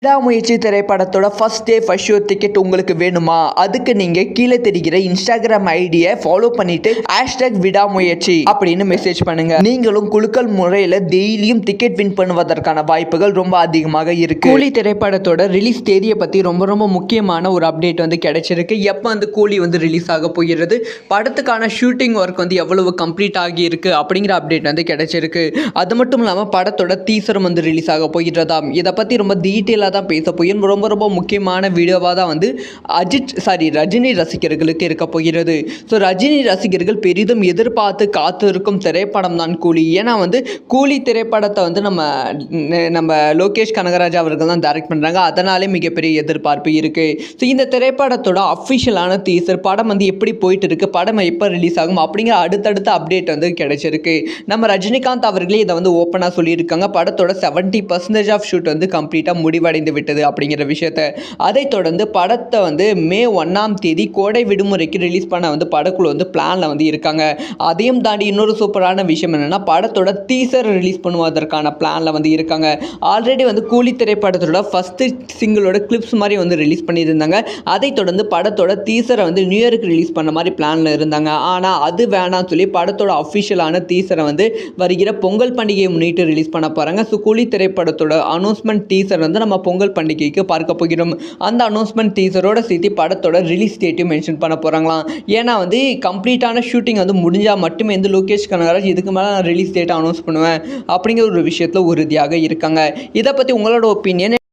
விடாமுயற்சி திரைப்படத்தோட first day first show ticket உங்களுக்கு வேணுமா? அதுக்கு நீங்க கீழே தெரிகிற இன்ஸ்டாகிராம் ஐடியை ஃபாலோ பண்ணிட்டு விடாமுயற்சி அப்படின்னு மெசேஜ் பண்ணுங்க. நீங்களும் குலுக்கல் முறையில் டெய்லியும் டிக்கெட் வின் பண்ணுவதற்கான வாய்ப்புகள் ரொம்ப அதிகமாக இருக்கு. கூலி திரைப்படத்தோட ரிலீஸ் தேதியை பத்தி ரொம்ப முக்கியமான ஒரு அப்டேட் கிடைச்சிருக்கு. எப்போ கூலி ரிலீஸ் ஆக போகிறது, படத்துக்கான ஷூட்டிங் ஒர்க் எவ்வளவு கம்ப்ளீட் ஆகி இருக்கு அப்படிங்கிற அப்டேட் கிடைச்சிருக்கு. அது மட்டும் இல்லாமல் படத்தோட டீசரும் ரிலீஸ் ஆக போகிறதாம். இதை பத்தி ரொம்ப டீட்டெயிலாக தான் பேச போகிறோம். ரொம்ப முக்கியமான வீடியோவாக தான் ரஜினி ரசிகர்களுக்கு இருக்க போகிறது. ஸோ ரஜினி ரசிகர்கள் பெரிதும் எதிர்பார்த்து காத்திருக்கும் திரைப்படம் தான் கூலி. ஏன்னா கூலி திரைப்படத்தை நம்ம லோகேஷ் கனகராஜ் அவர்கள் தான் டைரக்ட் பண்ணுறாங்க. அதனாலே மிகப்பெரிய எதிர்பார்ப்பு இருக்குது. ஸோ இந்த திரைப்படத்தோட அஃபிஷியலான டீசர் படம் எப்படி போயிட்டு இருக்கு, படம் எப்போ ரிலீஸ் ஆகும் அப்படிங்கிற அடுத்தடுத்த அப்டேட் கிடைச்சிருக்கு. நம்ம ரஜினிகாந்த் அவர்களே இதை ஓப்பனாக சொல்லியிருக்காங்க. படத்தோட 70% ஆஃப் ஷூட் கம்ப்ளீட்டாக முடிவடைந்து விட்டது அப்படிங்கிற விஷயத்தை. அதைத் தொடர்ந்து படத்தை மே 1ஆம் தேதி கோடை விடுமுறைக்கு ரிலீஸ் பண்ண படக்குழு பிளான்ல இருக்காங்க. அதையும் தாண்டி இன்னொரு சூப்பரான விஷயம் என்னன்னா, படத்தோட டீசர் ரிலீஸ் பண்ணுவதற்கான பிளான்ல இருக்காங்க. ஆல்ரெடி கூலி திரைப்படத்தோட ஃபர்ஸ்ட் சிங்கிளோட கிளிப்ஸ் மாதிரி ரிலீஸ் பண்ணியிருந்தாங்க. அதைத் தொடர்ந்து படத்தோட டீசரை நியூ இயருக்கு ரிலீஸ் பண்ண மாதிரி பிளான்ல இருந்தாங்க. ஆனால் அது வேணாம் சொல்லி படத்தோட அஃபிஷியலான டீசரை வருகிற பொங்கல் பண்டிகையை முன்னிட்டு ரிலீஸ் பண்ண போறாங்க. ஸோ கூலி திரைப்படத்தோட அனௌன்ஸ்மெண்ட் டீசர் நம்ம பொங்கல் பண்டிகைக்கு பார்க்க போகிறோம். அந்த அனௌன்ஸ்மெண்ட் டீசரோட சேர்த்து படத்தோட ரிலீஸ் டேட்டையும் மென்ஷன் பண்ண போறாங்களாம். ஏன்னா கம்ப்ளீட்டான ஷூட்டிங் முடிஞ்சா மட்டுமே லோகேஷ் கனகராஜ் இதுக்கு மேலே நான் ரிலீஸ் டேட்டை அனௌன்ஸ் பண்ணுவேன் அப்படிங்கிற ஒரு விஷயத்துல உறுதியாக இருக்காங்க. இதை பற்றி உங்களோட ஒப்பீனியன்